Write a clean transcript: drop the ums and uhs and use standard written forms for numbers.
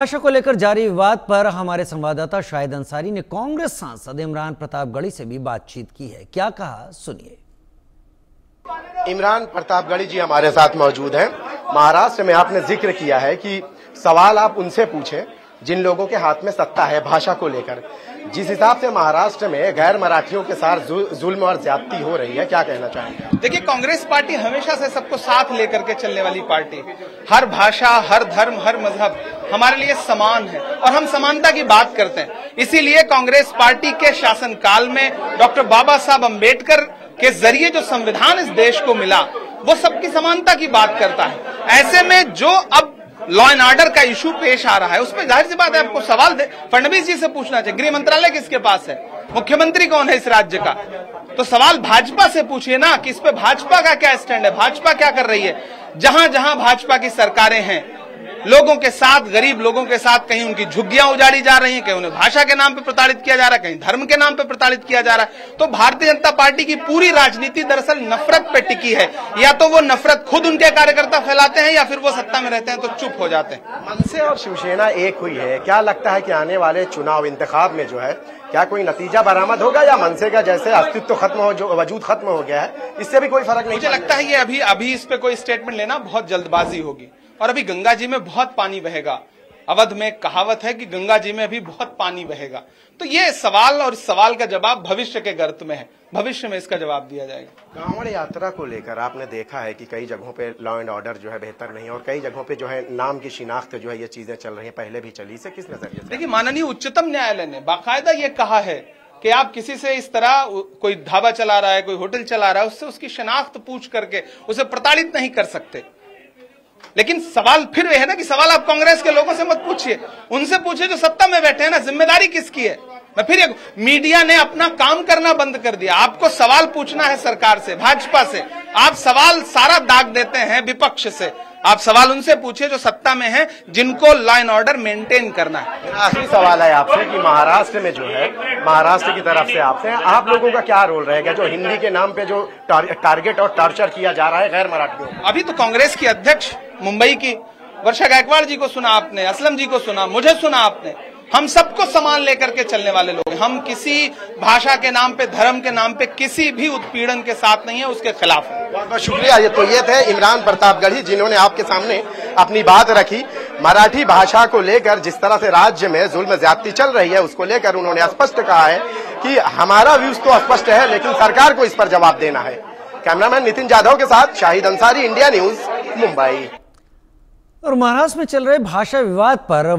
भाषा को लेकर जारी विवाद पर हमारे संवाददाता शाहिद अंसारी ने कांग्रेस सांसद इमरान प्रतापगढ़ी से भी बातचीत की है। क्या कहा, सुनिए। इमरान प्रतापगढ़ी जी हमारे साथ मौजूद हैं। महाराष्ट्र में आपने जिक्र किया है कि सवाल आप उनसे पूछें जिन लोगों के हाथ में सत्ता है भाषा को लेकर। जिस हिसाब से महाराष्ट्र में गैर मराठियों के साथ जुल्म और ज्यादती हो रही है, क्या कहना चाहेंगे? देखिए, कांग्रेस पार्टी हमेशा से सबको साथ लेकर के चलने वाली पार्टी। हर भाषा, हर धर्म, हर मजहब हमारे लिए समान है और हम समानता की बात करते हैं। इसीलिए कांग्रेस पार्टी के शासनकाल में डॉक्टर बाबा साहब अम्बेडकर के जरिए जो संविधान इस देश को मिला, वो सबकी समानता की बात करता है। ऐसे में जो अब लॉ एंड ऑर्डर का इशू पेश आ रहा है, उसमें जाहिर सी बात है आपको सवाल फडणवीस जी से पूछना चाहिए। गृह मंत्रालय किसके पास है? मुख्यमंत्री कौन है इस राज्य का? तो सवाल भाजपा से पूछिए ना कि इस पे भाजपा का क्या स्टैंड है, भाजपा क्या कर रही है। जहां जहां भाजपा की सरकारें हैं, लोगों के साथ, गरीब लोगों के साथ कहीं उनकी झुग्गियां उजाड़ी जा रही हैं, कहीं उन्हें भाषा के नाम पे प्रताड़ित किया जा रहा है, कहीं धर्म के नाम पे प्रताड़ित किया जा रहा है। तो भारतीय जनता पार्टी की पूरी राजनीति दरअसल नफरत पे टिकी है। या तो वो नफरत खुद उनके कार्यकर्ता फैलाते हैं या फिर वो सत्ता में रहते हैं तो चुप हो जाते हैं। मनसे और शिवसेना एक हुई है। क्या लगता है कि आने वाले चुनाव इंतखाब में जो है, क्या कोई नतीजा बरामद होगा या मनसे का जैसे अस्तित्व खत्म हो, जो वजूद खत्म हो गया है, इससे भी कोई फर्क नहीं? मुझे लगता है ये अभी इस पे कोई स्टेटमेंट लेना बहुत जल्दबाजी होगी। और अभी गंगा जी में बहुत पानी बहेगा। अवध में एक कहावत है कि गंगा जी में अभी बहुत पानी बहेगा। तो ये सवाल और इस सवाल का जवाब भविष्य के गर्त में है। भविष्य में इसका जवाब दिया जाएगा। कांवड़ यात्रा को लेकर आपने देखा है कि कई जगहों पे लॉ एंड ऑर्डर जो है बेहतर नहीं है और कई जगहों पे जो है नाम की शिनाख्त जो है ये चीजें चल रही है, पहले भी चली। से किस नजरिए से? देखिए, माननीय उच्चतम न्यायालय ने बाकायदा ये कहा है कि आप किसी से इस तरह, कोई ढाबा चला रहा है, कोई होटल चला रहा है, उससे उसकी शिनाख्त पूछ करके उसे प्रताड़ित नहीं कर सकते। लेकिन सवाल फिर यह है ना कि सवाल आप कांग्रेस के लोगों से मत पूछिए, उनसे पूछिए जो सत्ता में बैठे हैं ना। जिम्मेदारी किसकी है? मैं फिर मीडिया ने अपना काम करना बंद कर दिया। आपको सवाल पूछना है सरकार से, भाजपा से। आप सवाल सारा दाग देते हैं विपक्ष से। आप सवाल उनसे पूछिए जो सत्ता में हैं, जिनको लॉ एंड ऑर्डर मेंटेन करना है। आखिरी सवाल है आपसे कि महाराष्ट्र में जो है, महाराष्ट्र की तरफ से आपसे, आप लोगों का क्या रोल रहेगा जो हिंदी के नाम पे जो टारगेट और टॉर्चर किया जा रहा है गैर मराठियों? अभी तो कांग्रेस की अध्यक्ष मुंबई की वर्षा गायकवाड़ जी को सुना आपने, असलम जी को सुना, मुझे सुना आपने। हम सबको समान लेकर के चलने वाले लोग हैं। हम किसी भाषा के नाम पे, धर्म के नाम पे किसी भी उत्पीड़न के साथ नहीं है, उसके खिलाफ है। बहुत बहुत शुक्रिया। ये थे इमरान प्रतापगढ़ी, जिन्होंने आपके सामने अपनी बात रखी। मराठी भाषा को लेकर जिस तरह से राज्य में जुल्म ज्यादती चल रही है, उसको लेकर उन्होंने स्पष्ट कहा है कि हमारा व्यूज तो स्पष्ट है, लेकिन सरकार को इस पर जवाब देना है। कैमरामैन नितिन जाधव के साथ शाहिद अंसारी, इंडिया न्यूज, मुंबई। और महाराष्ट्र में चल रहे भाषा विवाद पर